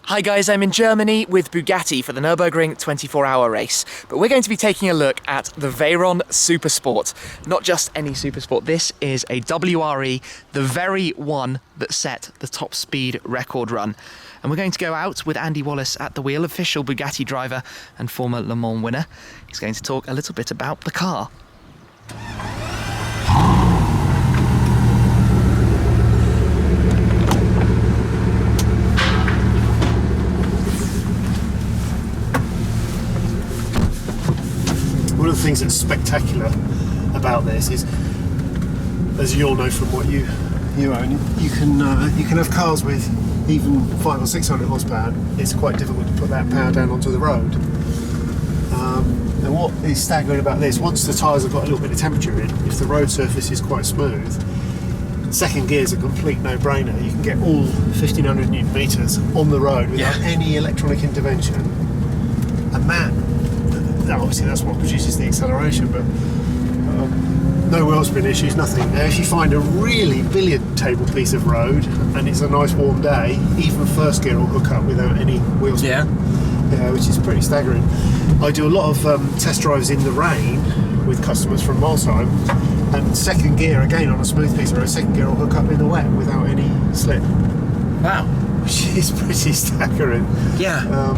Hi guys, I'm in Germany with Bugatti for the Nürburgring 24-hour race, but we're going to be taking a look at the Veyron Super Sport. Not just any Super Sport, this is a WRE, the very one that set the top speed record run. And we're going to go out with Andy Wallace at the wheel, official Bugatti driver and former Le Mans winner. He's going to talk a little bit about the car. One of the things that's spectacular about this is, as you all know from what you own, you can have cars with even 500 or 600 horsepower. It's quite difficult to put that power down onto the road. And what is staggering about this, once the tyres have got a little bit of temperature in, if the road surface is quite smooth, second gear is a complete no-brainer. You can get all 1500 newton meters on the road without any electronic intervention, and that obviously that's what produces the acceleration, but no wheel spin issues, nothing. Now if you find a really billiard table piece of road and it's a nice warm day, even first gear will hook up without any wheel spin. Yeah, which is pretty staggering. I do a lot of test drives in the rain with customers from Molsheim, and second gear, again on a smooth piece of road, second gear will hook up in the wet without any slip. Wow. Which is pretty staggering. Yeah.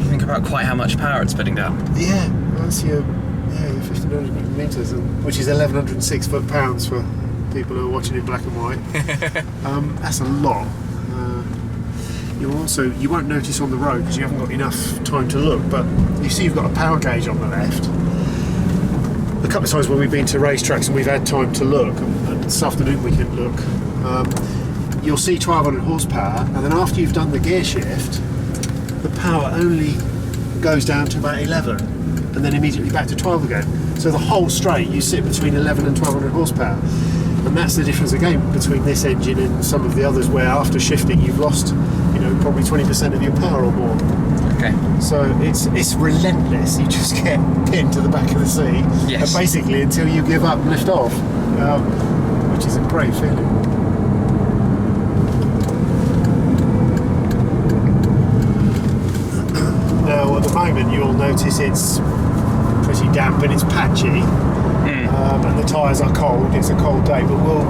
Think about quite how much power it's putting down. Yeah, that's your 1500 newton meters, which is 1106 foot-pounds for people who are watching in black and white. That's a lot. You won't notice on the road because you haven't got enough time to look, but you see you've got a power gauge on the left. A couple of times when we've been to racetracks and we've had time to look, and this afternoon we can look, you'll see 1200 horsepower, and then after you've done the gear shift, the power only goes down to about 11 and then immediately back to 12 again. So the whole straight you sit between 11 and 1200 horsepower, and that's the difference again between this engine and some of the others, where after shifting you've lost probably 20% of your power or more. Okay. So it's relentless. You just get pinned to the back of the seat, and basically until you give up and lift off, which is a great feeling. Now at the moment you'll notice it's pretty damp and it's patchy, and the tyres are cold. It's a cold day, but we'll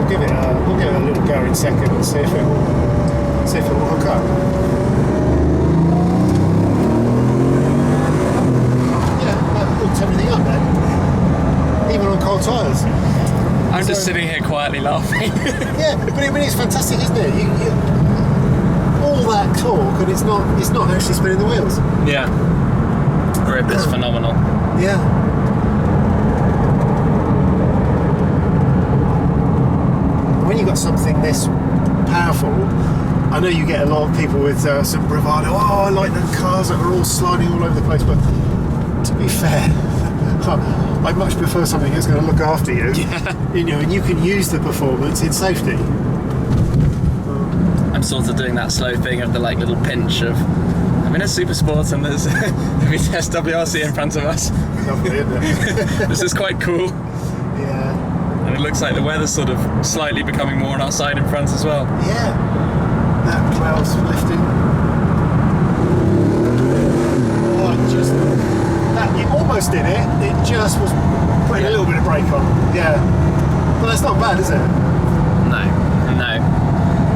give it a little go in a second and see if it will hook up. Yeah, that hooks everything up then, even on cold tyres. I'm just sitting here quietly laughing. Yeah, but it's fantastic, isn't it? You all that torque and it's not actually spinning the wheels. Yeah. Grip is phenomenal. Yeah. When you've got something this powerful, I know you get a lot of people with some bravado. Oh, I like the cars that are all sliding all over the place, but to be fair, I'd much prefer something that's going to look after you. Yeah. And you can use the performance in safety. I'm sort of doing that slow thing of the little pinch of, I'm in a Super Sport and there's a Vitesse WRC in front of us. Lovely, isn't it? This is quite cool. Yeah. And it looks like the weather's sort of slightly becoming more on our side in front as well. Yeah. That cloud's lifting. You almost did it. It just was putting a little bit of brake on. Yeah. But that's not bad, is it? No.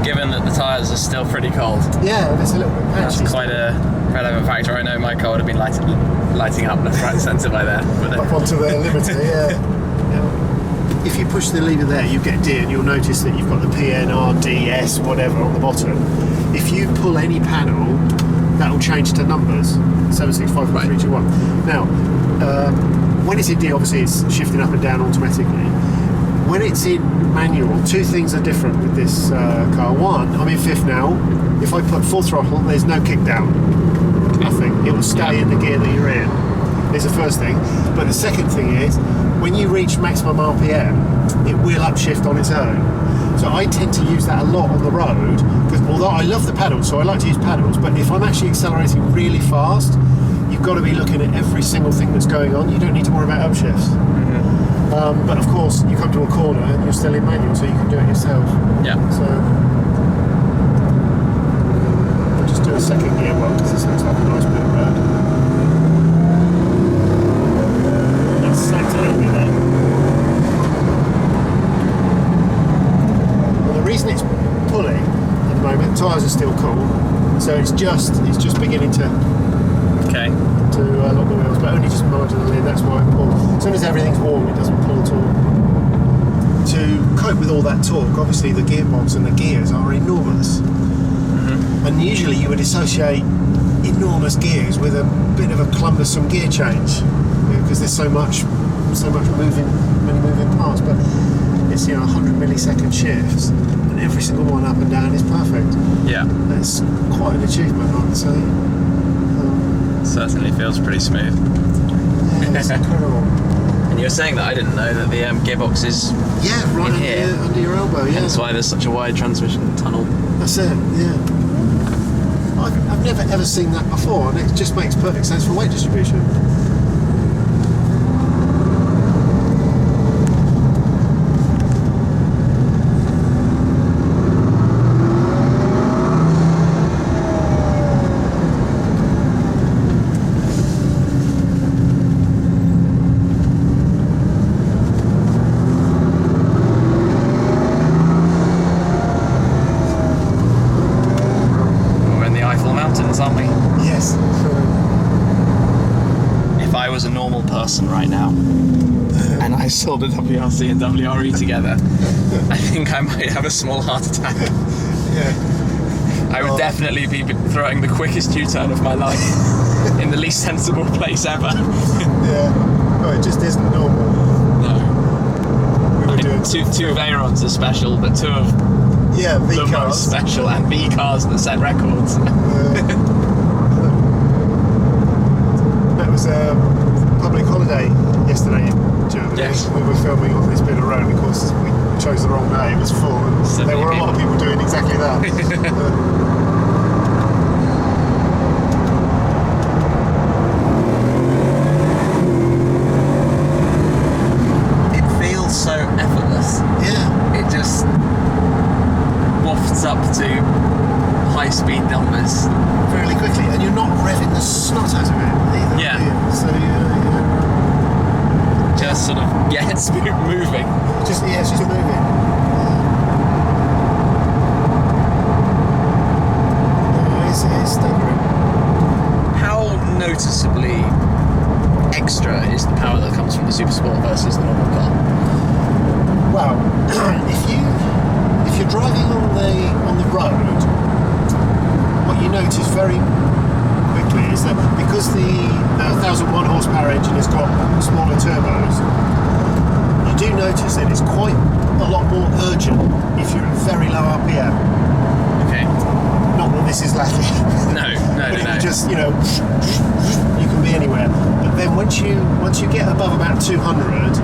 Given that the tyres are still pretty cold. Yeah, it's a little bit patchy. That's quite a relevant factor. I know my car would have been lighting up left, right and centre by there. Up onto the limiter, yeah. If you push the lever there, you get D, and you'll notice that you've got the PNR, DS, whatever on the bottom. If you pull any panel, that will change to numbers, 7654321. Now, when it's in D, obviously it's shifting up and down automatically. When it's in manual, two things are different with this car. One, I'm in fifth now. If I put full throttle, there's no kick down. Nothing. It will stay in the gear that you're in. Is the first thing. But the second thing is, when you reach maximum RPM, it will upshift on its own. So I tend to use that a lot on the road, because although I love the paddles, so I like to use paddles, but if I'm actually accelerating really fast, you've got to be looking at every single thing that's going on. You don't need to worry about upshifts. But of course, you come to a corner and you're still in manual, so you can do it yourself. Yeah. So we'll just do a second gearbox because this looks like a nice bit of road. That's slacked a little bit there. Well, the reason it's pulling at the moment, tyres are still cool, so it's just beginning to lock the wheels, but only just marginally. That's why it pulls. As soon as everything's warm, it doesn't pull at all. To cope with all that torque, obviously the gearbox and the gears are enormous. And usually you would associate enormous gears with a bit of a cumbersome gear change, because there's so much many moving parts. But it's 100 millisecond shifts, and every single one up and down is perfect. Yeah. That's quite an achievement, I would say. Certainly feels pretty smooth. Yeah, it's incredible. And you were saying that I didn't know that the gearbox is right in here. Under your elbow. Yeah. That's why there's such a wide transmission tunnel. That's it. Yeah. I've never ever seen that before, and it just makes perfect sense for weight distribution. Aren't we? Yes. If I was a normal person right now and I saw the WRC and WRE together, I think I might have a small heart attack. Yeah. I would definitely be throwing the quickest U-turn of my life in the least sensible place ever. Yeah. Oh, it just isn't normal. No. We were doing two Veyrons are special, but two of V the cars. most special and B cars that set records. It was a public holiday yesterday in Germany. Yes. We were filming on this bit of road. Of course, we chose the wrong day. It was full. And there were a lot of people doing exactly that. It feels so effortless. Yeah. It just wafts up to high speed numbers Fairly quickly, and you're not revving the snot out of it either. Yeah. So just sort of gets moving. it's just moving. It's staggering. How noticeably extra is the power that comes from the Super Sport versus the normal car? Well, if you're driving on the road, what you notice very quickly is that because the 1001 horsepower engine has got smaller turbos, you do notice that it's quite a lot more urgent if you're at very low RPM. Okay. Not that this is lacking. No. Just you can be anywhere. But then once you get above about 200,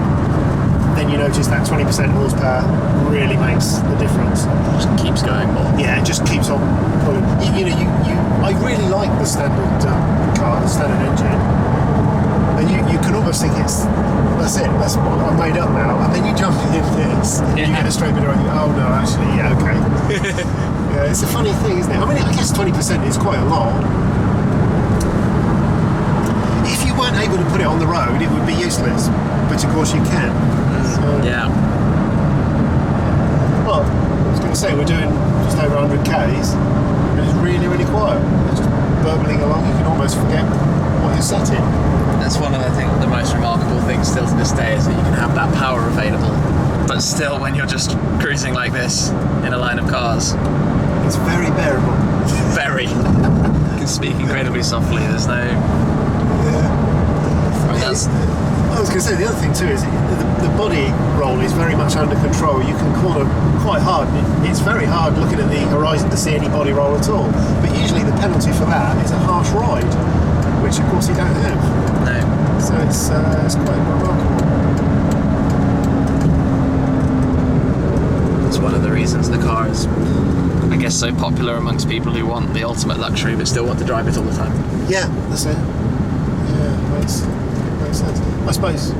then you notice that 20% horsepower really makes the difference. Just keeps going more. Yeah, it just keeps on pulling. I really like the standard car, the standard engine. And you can almost think that's it, that's what I made up now. And then you jump in this, and you get a straight bit of oh no, actually, yeah, okay. Yeah, it's a funny thing, isn't it? I mean, I guess 20% is quite a lot. If you weren't able to put it on the road, it would be useless. But of course you can. So, Yeah. well, I was going to say, we're doing just over 100 Ks, and it's really, really quiet. It's just burbling along, you can almost forget what you're set in. That's one of the most remarkable things still to this day, is that you can have that power available, but still when you're just cruising like this in a line of cars, It's very bearable. very. You can speak incredibly softly, there's no... Yeah. I mean, that's... I was going to say, the other thing too is the body roll is very much under control. You can corner quite hard. It's very hard looking at the horizon to see any body roll at all. But usually the penalty for that is a harsh ride, which of course you don't have. No. So it's quite remarkable. It's one of the reasons the car is, I guess, so popular amongst people who want the ultimate luxury but still want to drive it all the time. Yeah, that's it. Yeah, makes sense. I suppose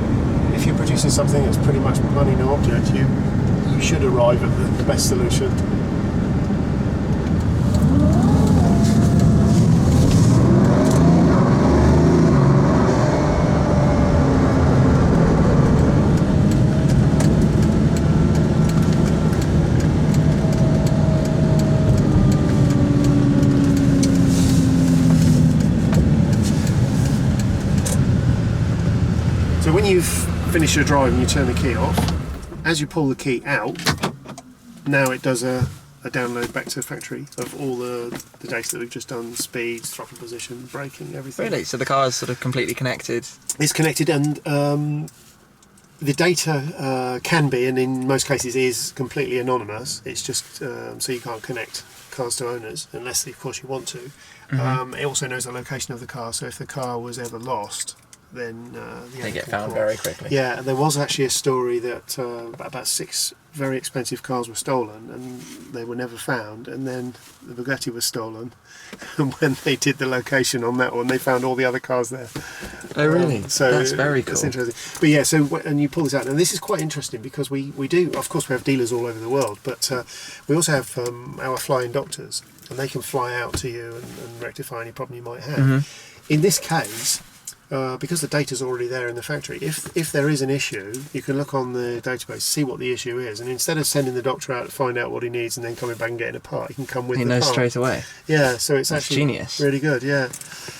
if you're producing something that's pretty much money no object, you should arrive at the best solution. So when you've finished your drive and you turn the key off, as you pull the key out, now it does a download back to the factory of all the data that we've just done: speeds, throttle position, braking, everything. Really? So the car is sort of completely connected? It's connected, and the data can be, and in most cases is, completely anonymous. It's just so you can't connect cars to owners unless, of course, you want to. It also knows the location of the car, so if the car was ever lost, then they get found very quickly. Yeah, there was actually a story that about 6 very expensive cars were stolen and they were never found, and then the Bugatti was stolen, and when they did the location on that one, they found all the other cars there. Oh really? So that's very cool. That's interesting. But yeah, so and you pull this out, and this is quite interesting because we do, of course, we have dealers all over the world, but we also have our flying doctors, and they can fly out to you and rectify any problem you might have. In this case, because the data's already there in the factory, if there is an issue, you can look on the database, see what the issue is, and instead of sending the doctor out to find out what he needs and then coming back and getting a part, he can come with the part. He knows straight away. Yeah, so it's That's actually genius. Really good. Yeah,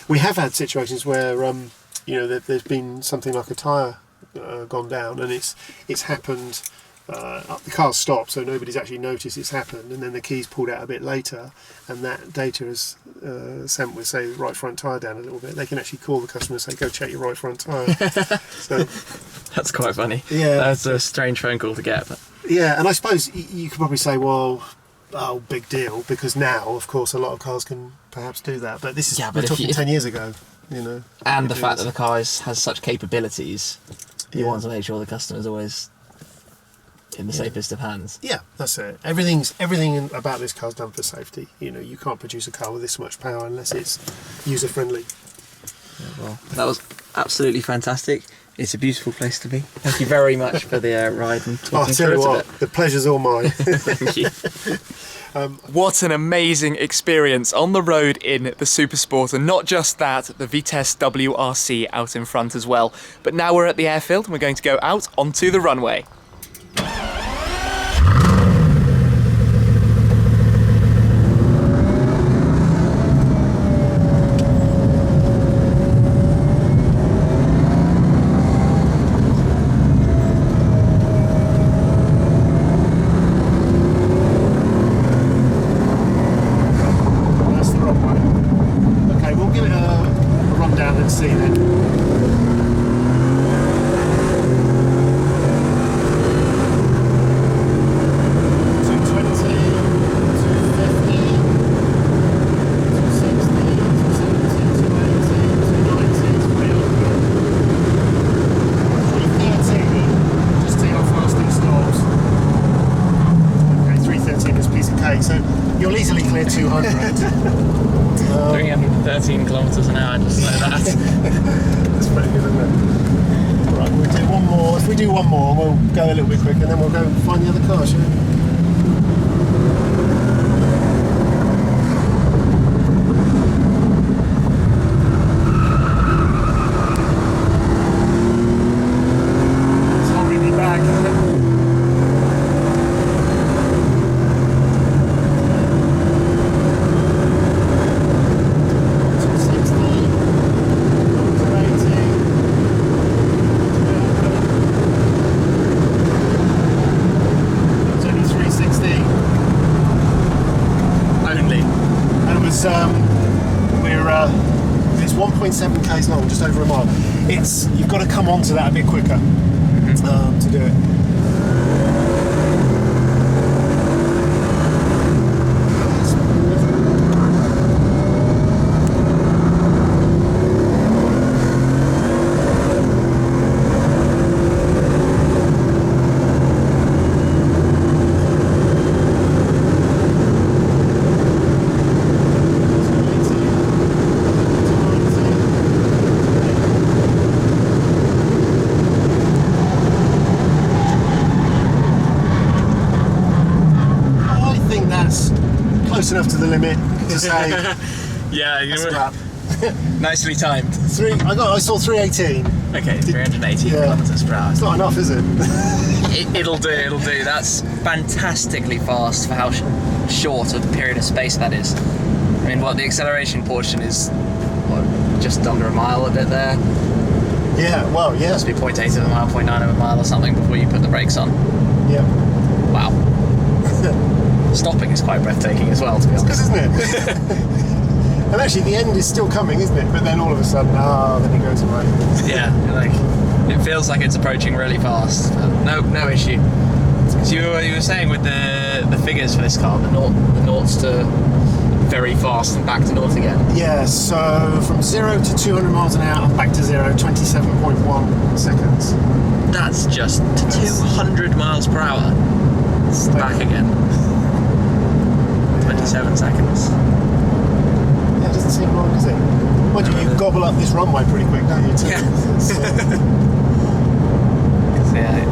we have had situations where there's been something like a tyre gone down, and it's happened. The car's stopped, so nobody's actually noticed it's happened, and then the key's pulled out a bit later, and that data is sent with, say, the right front tyre down a little bit. They can actually call the customer and say, go check your right front tyre. So that's quite funny. Yeah, that's a strange phone call to get. But. Yeah, and I suppose you could probably say, well, big deal, because now, of course, a lot of cars can perhaps do that, but this is we're talking 10 years ago, And the fact that the car has such capabilities, you want to make sure the customer's always in the safest of hands. Yeah, that's it. Everything about this car's done for safety. You can't produce a car with this much power unless it's user friendly. Yeah, well, that was absolutely fantastic. It's a beautiful place to be. Thank you very much for the ride and talking through it a bit. The pleasure's all mine. Thank you. What an amazing experience on the road in the Super Sport, and not just that, the Vitesse WRC out in front as well. But now we're at the airfield and we're going to go out onto the runway. So you'll easily clear 200. 313 kilometres an hour, just like that. That's pretty good, isn't it? Right, we'll do one more. If we do one more, we'll go a little bit quicker, and then we'll go and find the other car, shall we? It's 1.7 k's long, just over a mile. You've got to come onto that a bit quicker to do it. that's close enough to the limit to say Yeah, you that's know, crap. nicely timed. I saw 318. Okay, 380 kilometers per hour. It's not enough, is it? It'll do. That's fantastically fast for how short of a period of space that is. I mean, the acceleration portion is just under a mile a bit there. Yeah, well, yeah. Must be 0.8 of a mile, 0.9 of a mile or something before you put the brakes on. Yeah. Wow. Stopping is quite breathtaking as well, to be honest. It's good, isn't it? And actually, the end is still coming, isn't it? But then all of a sudden, then it goes away. Yeah, it feels like it's approaching really fast. No issue. Because you were saying with the figures for this car, the noughts to very fast and back to north again. Yeah, so from 0 to 200 miles an hour and back to 0, 27.1 seconds. That's just to 200 miles per hour. It's back again. 27 seconds. Yeah, it doesn't seem long, does it? Mind you, you gobble up this runway pretty quick, don't you? Yeah. Yeah.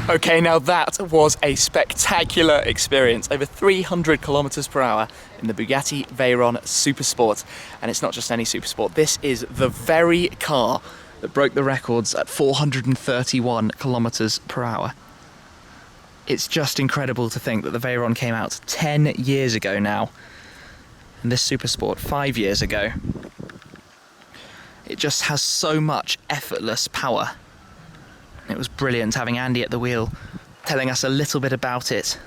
Okay, now that was a spectacular experience. Over 300 kilometers per hour in the Bugatti Veyron Super Sport. And it's not just any Super Sport, this is the very car that broke the records at 431 kilometers per hour. It's just incredible to think that the Veyron came out 10 years ago now. And this Super Sport 5 years ago. It just has so much effortless power. It was brilliant having Andy at the wheel telling us a little bit about it,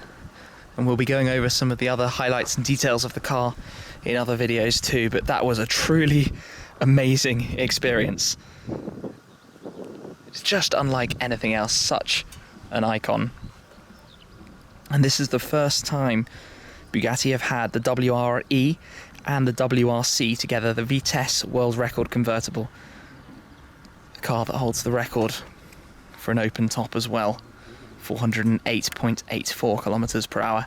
and we'll be going over some of the other highlights and details of the car in other videos too, but that was a truly amazing experience. It's just unlike anything else, such an icon. And this is the first time Bugatti have had the WRE and the WRC together, the Vitesse World Record Convertible, the car that holds the record for an open top as well, 408.84 kilometers per hour.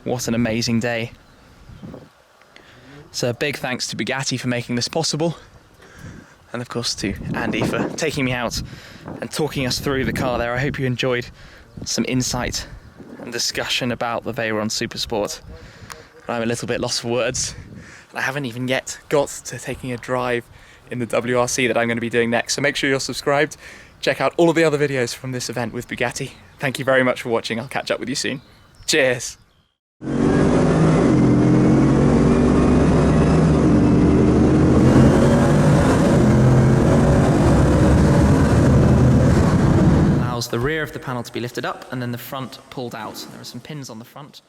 What an amazing day. So big thanks to Bugatti for making this possible, and of course to Andy for taking me out and talking us through the car there. I hope you enjoyed some insight and discussion about the Veyron Super Sport. But I'm a little bit lost for words, and I haven't even yet got to taking a drive in the WRC that I'm going to be doing next. So make sure you're subscribed. Check out all of the other videos from this event with Bugatti. Thank you very much for watching. I'll catch up with you soon. Cheers. Allows the rear of the panel to be lifted up and then the front pulled out. There are some pins on the front.